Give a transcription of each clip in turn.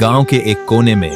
गांव के एक कोने में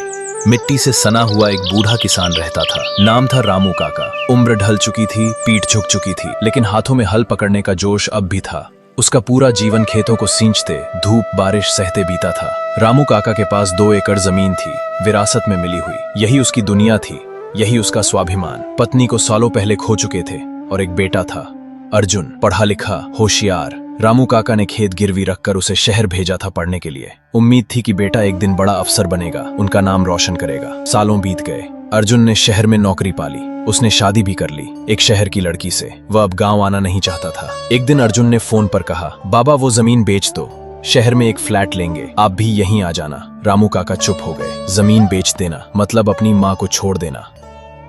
मिट्टी से सना हुआ एक बूढ़ा किसान रहता था। नाम था रामू काका। उम्र ढल चुकी थी, पीठ झुक चुकी थी, लेकिन हाथों में हल पकड़ने का जोश अब भी था। उसका पूरा जीवन खेतों को सींचते, धूप बारिश सहते बीता था। रामू काका के पास 2 एकड़ जमीन थी, विरासत में मिली हुई। यही उसकी दुनिया थी, यही उसका स्वाभिमान। पत्नी को सालों पहले खो चुके थे और एक बेटा था, अर्जुन, पढ़ा लिखा, होशियार। रामू काका ने खेत गिरवी रखकर उसे शहर भेजा था पढ़ने के लिए। उम्मीद थी कि बेटा एक दिन बड़ा अफसर बनेगा, उनका नाम रोशन करेगा। सालों बीत गए। अर्जुन ने शहर में नौकरी पाली। उसने शादी भी कर ली, एक शहर की लड़की से। वह अब गांव आना नहीं चाहता था। एक दिन अर्जुन ने फोन पर कहा, बाबा वो जमीन बेच दो, शहर में एक फ्लैट लेंगे, आप भी यहीं आ जाना। रामू काका चुप हो गए। जमीन बेच देना मतलब अपनी माँ को छोड़ देना,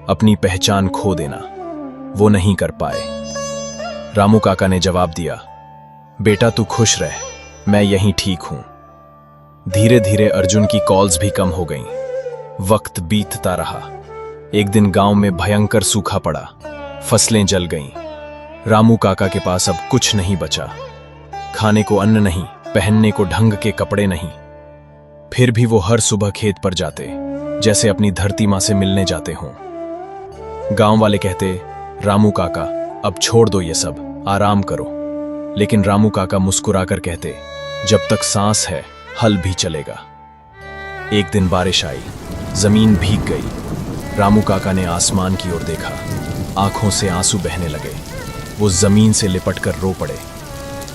अपनी पहचान खो देना। वो नहीं कर पाए। रामू काका ने जवाब दिया, बेटा तू खुश रह, मैं यहीं ठीक हूं। धीरे धीरे अर्जुन की कॉल्स भी कम हो गईं। वक्त बीतता रहा। एक दिन गांव में भयंकर सूखा पड़ा, फसलें जल गईं। रामू काका के पास अब कुछ नहीं बचा। खाने को अन्न नहीं, पहनने को ढंग के कपड़े नहीं। फिर भी वो हर सुबह खेत पर जाते, जैसे अपनी धरती मां से मिलने जाते हों। गांव वाले कहते, रामू काका अब छोड़ दो ये सब, आराम करो। लेकिन रामू काका मुस्कुराकर कहते, जब तक सांस है हल भी चलेगा। एक दिन बारिश आई, जमीन भीग गई। रामू काका ने आसमान की ओर देखा, आंखों से आंसू बहने लगे। वो जमीन से लिपटकर रो पड़े,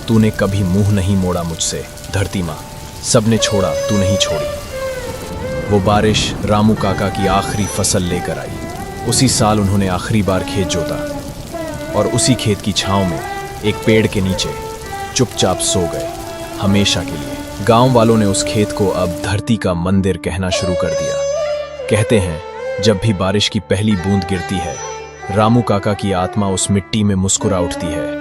तूने कभी मुंह नहीं मोड़ा मुझसे, धरती मां, सबने छोड़ा, तू नहीं छोड़ी। वो बारिश रामू काका की आखिरी फसल लेकर आई। उसी साल उन्होंने आखिरी बार खेत जोता और उसी खेत की छांव में एक पेड़ के नीचे चुपचाप सो गए, हमेशा के लिए। गांव वालों ने उस खेत को अब धरती का मंदिर कहना शुरू कर दिया। कहते हैं, जब भी बारिश की पहली बूंद गिरती है, रामू काका की आत्मा उस मिट्टी में मुस्कुरा उठती है।